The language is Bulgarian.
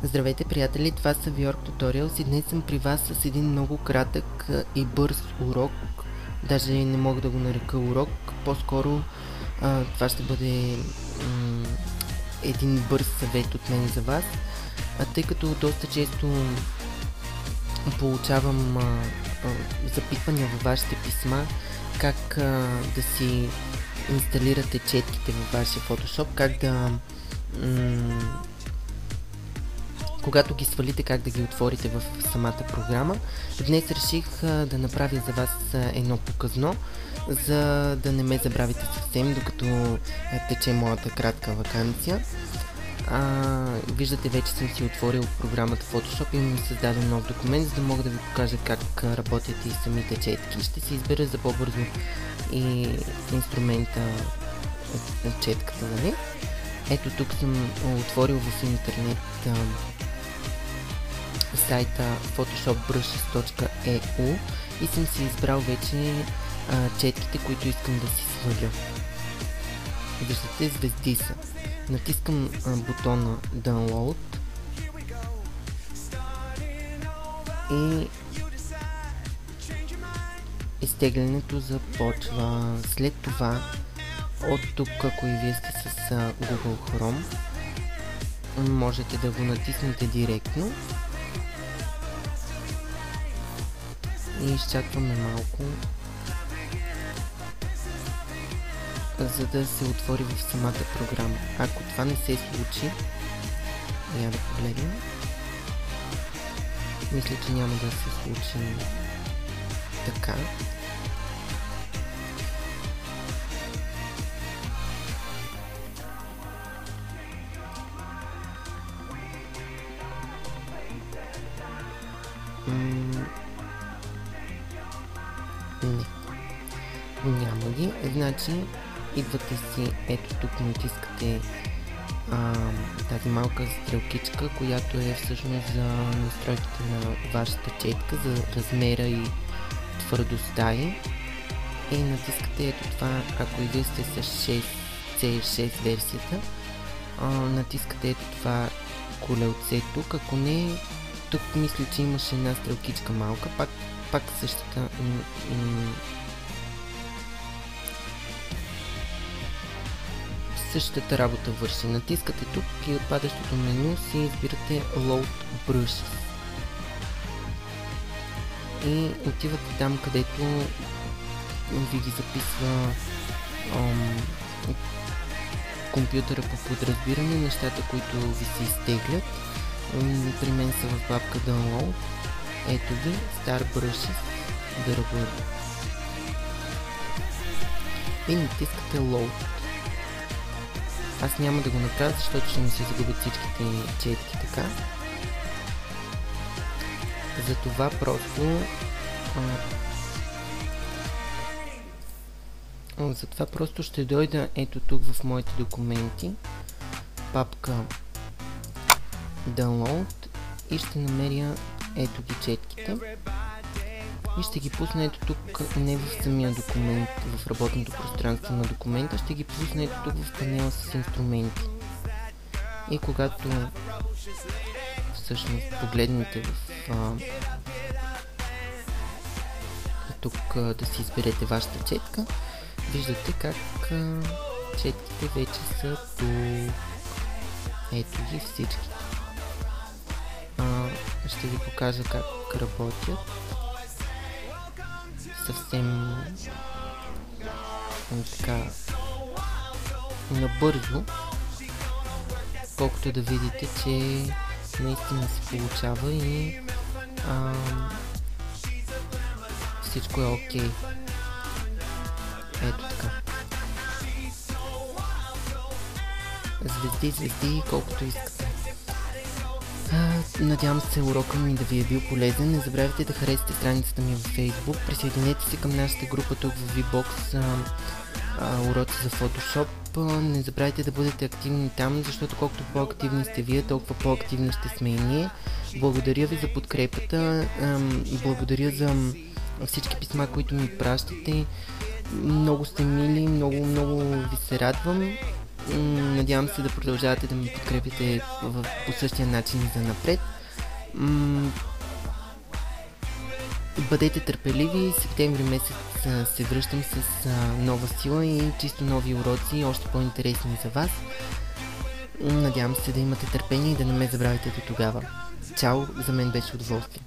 Здравейте, приятели, това са Viorg Tutorials и днес съм при вас с един много кратък и бърз урок. Даже не мога да го нарека урок, по-скоро това ще бъде един бърз съвет от мен за вас, тъй като доста често получавам запитвания във вашите писма как да си инсталирате четките във вашия Photoshop, как да когато ги свалите, как да ги отворите в самата програма. Днес реших да направя за вас едно показно, за да не ме забравите съвсем, докато тече моята кратка ваканция. Виждате, вече съм си отворил програмата Photoshop и ми създаден нов документ, за да мога да ви покажа как работят и самите четки. Ще си избера за по-бързо и инструмента четката, нали? Ето тук съм отворил в интернет сайта photoshopbrushes.eu и съм си избрал вече четките, които искам да си сваля. Виждате, звезди са. Натискам бутона Download и изтеглянето започва. След това от тук, ако и вие сте с Google Chrome, можете да го натиснете директно и изчакваме малко, за да се отвори в самата програма. Ако това не се случи, я да погледнем. Мисля, че няма да се случи така. Не. Няма ги. Значи идвате си, ето тук натискате тази малка стрелкичка, която е всъщност за настройките на вашата четка, за размера и твърдостта й. И натискате ето това, ако и вие сте с C6 версията, натискате ето това колелце тук, ако не, тук мисля, че имаше една стрелкичка малка, пак същата работа върши. Натискате тук и от падащото меню си избирате Load Brushes и отивате там, където ви ги записва компютъра по подразбиране, нещата, които ви се изтеглят. При мен са в папка Download. Ето ги, Star Brushes, дърва. И натискате Load. Аз няма да го направя, защото ще ми се загубят всичките четки така. Затова просто ще дойда ето тук в моите документи, папка Download и ще намеря ето ги четките и ще ги пусна ето тук, не в самия документ, в работното пространство на документа, ще ги пусна ето тук в панела с инструменти. И когато всъщност погледнете в тук да си изберете вашата четка, виждате как четките вече са тук. Ето ги всички. Ще ви покажа как работят. Съвсем така набързо, колкото да видите, че наистина се получава и всичко е окей. Ето така. Звезди, колкото искате. Надявам се урока ми да ви е бил полезен. Не забравяйте да харесате страницата ми във Facebook. Присъединете се към нашата група тук в VBox, уроци за Photoshop. Не забравяйте да бъдете активни там, защото колкото по-активни сте вие, толкова по-активни ще сме и ние. Благодаря ви за подкрепата. Благодаря за всички писма, които ми пращате. Много сте мили, много ви се радвам. Надявам се да продължавате да ме подкрепите по същия начин за напред. Бъдете търпеливи, септември месец се връщам с нова сила и чисто нови уроци, още по-интересни за вас. Надявам се да имате търпение и да не ме забравите до тогава. Чао, за мен беше удоволствие.